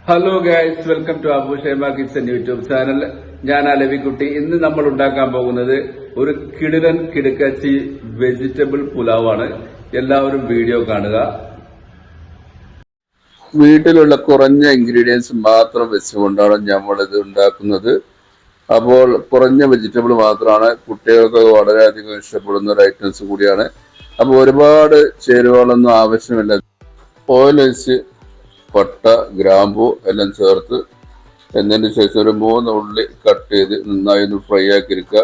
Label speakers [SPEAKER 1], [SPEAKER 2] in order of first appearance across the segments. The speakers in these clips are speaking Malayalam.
[SPEAKER 1] Hello guys, welcome to Abu Shaima kitchen YouTube channel. ഞാൻ അലവിക്കുട്ടി. ഇന്ന് നമ്മൾ ഉണ്ടാക്കാൻ പോകുന്നത് ഒരു കിടിലൻ കിടുക്കച്ചി വെജിറ്റബിൾ പുലാവാണ്. എല്ലാവരും വീഡിയോ കാണുക. വീട്ടിലുള്ള കുറഞ്ഞ ഇൻഗ്രീഡിയൻസ് മാത്രം വെച്ചുകൊണ്ടാണ് നമ്മൾ ഇത് ഉണ്ടാക്കുന്നത്. അപ്പോൾ കുറഞ്ഞ വെജിറ്റബിൾ മാത്രമാണ്, കുട്ടികൾക്ക് വളരെയധികം ഇഷ്ടപ്പെടുന്ന ഒരു ഐറ്റംസ് കൂടിയാണ്. അപ്പോൾ ഒരുപാട് ചേരുവകളൊന്നും ആവശ്യമില്ല. ഓയിൽ ഒഴിച്ച് പട്ട, ഗ്രാമ്പു എല്ലാം ചേർത്ത് എന്നതിന് ശേഷം ഒരു 3 ഉള്ളി കട്ട് ചെയ്ത് നന്നായി ഒന്ന് ഫ്രൈ ആക്കി എടുക്കുക.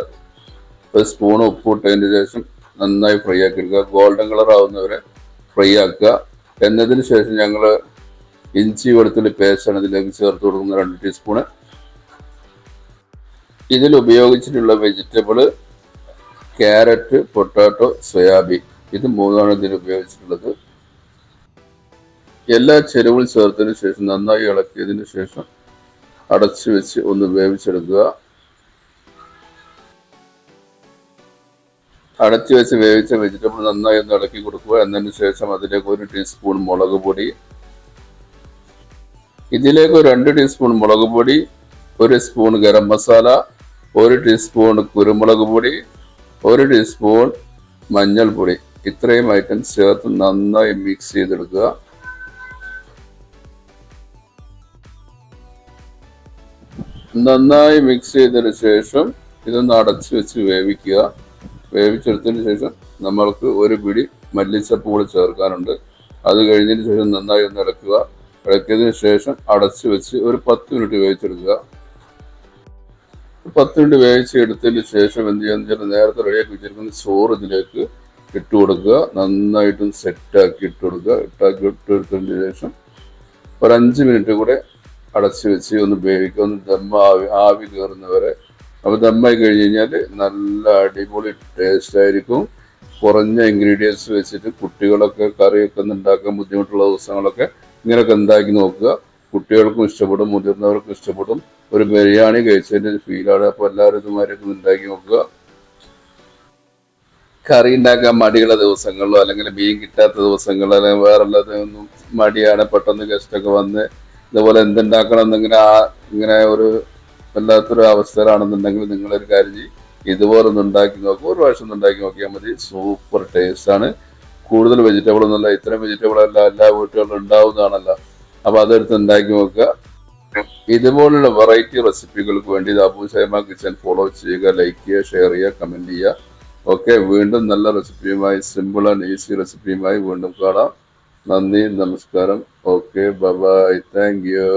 [SPEAKER 1] ഒരു സ്പൂൺ ഉപ്പ് ഇട്ടതിന് ശേഷം നന്നായി ഫ്രൈ ആക്കി എടുക്കുക. ഗോൾഡൻ കളർ ആവുന്നവരെ ഫ്രൈ ആക്കുക. എന്നതിന് ശേഷം ഞങ്ങൾ ഇഞ്ചി വെളുത്തുള്ളി പേസ്റ്റാണ് ഇതിലേക്ക് ചേർത്ത് കൊടുക്കുന്ന 2 ടീസ്പൂണ്. ഇതിൽ ഉപയോഗിച്ചിട്ടുള്ള വെജിറ്റബിള് ക്യാരറ്റ്, പൊട്ടാറ്റോ, സോയാബീൻ, ഇത് 3ആണ് ഇതിൽ ഉപയോഗിച്ചിട്ടുള്ളത്. എല്ലാ ചേരുവകളും ചേർത്തതിന് ശേഷം നന്നായി ഇളക്കിയതിന് ശേഷം അടച്ചു വെച്ച് ഒന്ന് വേവിച്ചെടുക്കുക. അടച്ചു വെച്ച് വേവിച്ച വെജിറ്റബിൾ നന്നായി ഒന്ന് ഇളക്കി കൊടുക്കുക. എന്നതിന് ശേഷം അതിലേക്ക് 1 ടീസ്പൂൺ മുളക് പൊടി, ഇതിലേക്ക് 2 ടീസ്പൂൺ മുളക് പൊടി, 1 സ്പൂൺ ഗരം മസാല, 1 ടീസ്പൂൺ കുരുമുളക് പൊടി, 1 ടീസ്പൂൺ മഞ്ഞൾപ്പൊടി, ഇത്രയും ഐറ്റംസ് ചേർത്ത് നന്നായി മിക്സ് ചെയ്തെടുക്കുക. നന്നായി മിക്സ് ചെയ്തതിന് ശേഷം ഇതൊന്ന് അടച്ചു വെച്ച് വേവിക്കുക. വേവിച്ചെടുത്തതിന് ശേഷം നമ്മൾക്ക് 1 പിടി മല്ലിച്ചപ്പ് കൂടി ചേർക്കാനുണ്ട്. അത് കഴിഞ്ഞതിന് ശേഷം നന്നായി ഒന്ന് ഇളക്കുക. ഇളക്കിയതിന് ശേഷം അടച്ചു വെച്ച് ഒരു 10 മിനിറ്റ് വേവിച്ചെടുക്കുക. 10 മിനിറ്റ് വേവിച്ചെടുത്തതിന് ശേഷം എന്ത് ചെയ്യാന്ന് വെച്ചാൽ നേരത്തെ റെഡിയാക്കി വെച്ചിരിക്കുന്ന ചോറ് ഇതിലേക്ക് ഇട്ട് കൊടുക്കുക. നന്നായിട്ടും സെറ്റാക്കി ഇട്ട് കൊടുക്കുക. ഇട്ടെടുത്തതിന് ശേഷം ഒരു 5 മിനിറ്റ് കൂടെ അടച്ചു വെച്ച് ഒന്ന് വേവിക്കുക. ഒന്ന് ആവി കയറുന്നവരെ. അപ്പോൾ ദമ്മായി കഴിഞ്ഞ് കഴിഞ്ഞാൽ നല്ല അടിപൊളി ടേസ്റ്റ് ആയിരിക്കും. കുറഞ്ഞ ഇൻഗ്രീഡിയൻസ് വെച്ചിട്ട് കുട്ടികളൊക്കെ കറിയൊക്കെ ഒന്ന് ഉണ്ടാക്കാൻ ബുദ്ധിമുട്ടുള്ള ദിവസങ്ങളൊക്കെ ഇങ്ങനെയൊക്കെ ഉണ്ടാക്കി നോക്കുക. കുട്ടികൾക്കും ഇഷ്ടപ്പെടും, മുതിർന്നവർക്കും ഇഷ്ടപ്പെടും. ഒരു ബിരിയാണി കഴിച്ചതിൻ്റെ ഫീലാണ്. അപ്പോൾ എല്ലാവരും ഇതുമാരൊക്കെ ഉണ്ടാക്കി നോക്കുക. കറി ഉണ്ടാക്കാൻ മടിയുള്ള ദിവസങ്ങളിലോ അല്ലെങ്കിൽ മീൻ കിട്ടാത്ത ദിവസങ്ങളിലോ അല്ലെങ്കിൽ വേറെല്ലാതൊന്നും മടിയാണ്, പെട്ടെന്ന് ഗസ്റ്റൊക്കെ വന്ന് ഇതുപോലെ എന്തുണ്ടാക്കണം എന്നിങ്ങനെ ഇങ്ങനെ ഒരു വല്ലാത്തൊരു അവസ്ഥയിലാണെന്നുണ്ടെങ്കിൽ നിങ്ങളൊരു കാര്യം ചെയ്യും, ഇതുപോലെ ഒന്ന് ഉണ്ടാക്കി നോക്കുക. ഒരു പ്രാവശ്യം ഒന്ന് ഉണ്ടാക്കി നോക്കിയാൽ മതി. സൂപ്പർ ടേസ്റ്റാണ്. കൂടുതൽ വെജിറ്റബിൾ ഒന്നുമല്ല, ഇത്രയും വെജിറ്റബിൾ അല്ല എല്ലാ വീട്ടുകളിലും ഉണ്ടാവുന്നതാണല്ലോ. അപ്പോൾ അതെടുത്ത് ഉണ്ടാക്കി നോക്കുക. ഇതുപോലുള്ള വെറൈറ്റി റെസിപ്പികൾക്ക് വേണ്ടി അബു ഷൈമ കിച്ചൻ ഫോളോ ചെയ്യുക, ലൈക്ക് ചെയ്യുക, ഷെയർ ചെയ്യുക, കമൻറ്റ് ചെയ്യുക. ഓക്കെ, വീണ്ടും നല്ല റെസിപ്പിയുമായി, സിമ്പിൾ ആൻഡ് ഈസി റെസിപ്പിയുമായി വീണ്ടും കാണാം. നന്ദി, നമസ്കാരം. Okay, bye bye, thank you.